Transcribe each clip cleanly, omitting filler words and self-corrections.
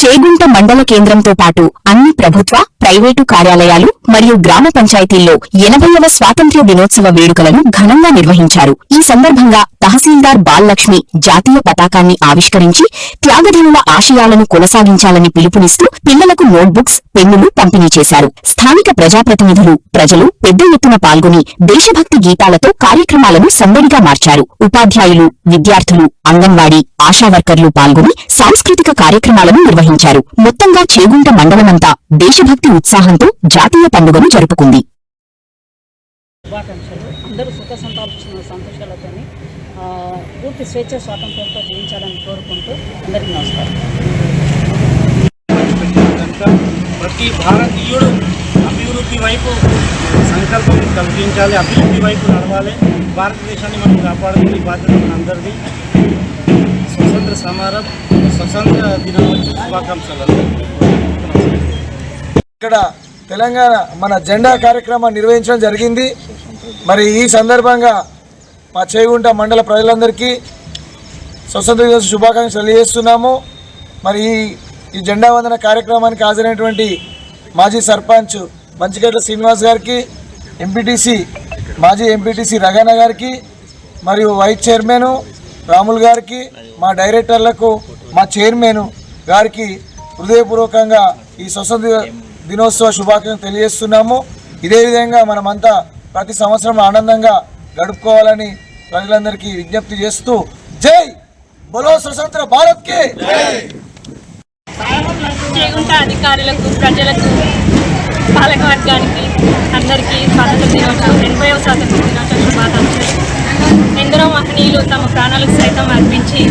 చేగుంట మండల కేంద్రంతో పాటు అన్ని ప్రభుత్వ, ప్రైవేటు కార్యాలయాలు మరియు గ్రామ పంచాయతీల్లో 80వ స్వాతంత్ర్య దినోత్సవ వేడుకలను ఘనంగా నిర్వహించారు. ఈ సందర్భంగా తహసీల్దార్ బాలలక్ష్మి జాతీయ పతాకాన్ని ఆవిష్కరించి త్యాగధనుల ఆశయాలను కొనసాగించాలని పిలుపునిస్తూ పిల్లలకు నోట్బుక్స్, పెన్నులు పంపిణీ చేశారు. స్థానిక ప్రజాప్రతినిధులు, ప్రజలు పెద్ద ఎత్తున పాల్గొని దేశభక్తి గీతాలతో కార్యక్రమాలను సందడిగా మార్చారు. ఉపాధ్యాయులు, విద్యార్థులు, అంగన్వాడీ, ఆశా వర్కర్లు పాల్గొని సాంస్కృతిక కార్యక్రమాలను నిర్వహించారు. మొత్తంగా చేగుంట మండలమంతా దేశభక్తి ఉత్సాహంతో జాతీయ పండుగను జరుపుకుంది. అందరూ సుఖ సంతోషాలతో పూర్తి స్వేచ్ఛ స్వాతంత్రంతో జీవించాలని కోరుకుంటూ అందరికీ నమస్కారం. ప్రతి భారతీయుడు అభివృద్ధి వైపు సంకల్పం కల్పించాలి, అభివృద్ధి వైపు నడవాలి. భారతదేశాన్ని మనం కాపాడుకునే బాధ్యత మనందరిది. స్వతంత్ర సమరం, స్వతంత్ర దినోత్సవ శుభాకాంక్షలు. ఇక్కడ తెలంగాణ మన జెండా కార్యక్రమం నిర్వహించడం జరిగింది. మరి ఈ సందర్భంగా మా చేగుంట మండల ప్రజలందరికీ స్వతంత్ర దినోత్సవ శుభాకాంక్షలు తెలియజేస్తున్నాము. మరి ఈ జెండా వందన కార్యక్రమానికి హాజరైనటువంటి మాజీ సర్పంచ్ మంచిగడ్డ శ్రీనివాస్ గారికి, మాజీ ఎంపీటీసీ రగన్న గారికి, మరియు వైస్ చైర్మన్ రాములు గారికి, మా డైరెక్టర్లకు, మా చైర్మన్ గారికి హృదయపూర్వకంగా ఈ స్వతంత్ర దినోత్సవ శుభాకాంక్షలు తెలియజేస్తున్నాము. ఇదే విధంగా మనమంతా ప్రతి సంవత్సరం ఆనందంగా గడుపుకోవాలని ప్రజలందరికీ విజ్ఞప్తి చేస్తూ జై బోలో స్వతంత్ర భారత్ కి జై. చేగుంట అధికారులకు, ప్రజలకు, పాలకవర్గానికి అందరికీ స్వాతంత్ర దినోత్సవం 80వ స్వాతంత్ర దినోత్సవ శుభాకాంక్షలు. ఎందరో మహనీయులు తమ ప్రాణాలకు సైతం అర్పించి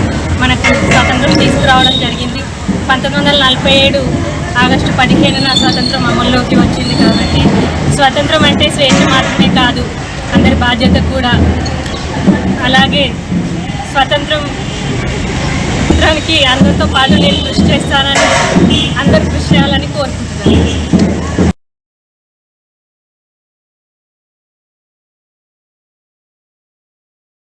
మనకు స్వాతంత్రం తీసుకురావడం జరిగింది. 1947 ఆగస్టు 15న స్వాతంత్రం అమల్లోకి వచ్చింది. కాబట్టి స్వాతంత్రం అంటే స్వేచ్ఛ మాత్రమే కాదు, అందరి బాధ్యత కూడా. అలాగే స్వాతంత్రానికి అందరితో పాటు నేను కృషి చేస్తానని, అందరూ కృషి చేయాలని కోరుకుంటున్నాను.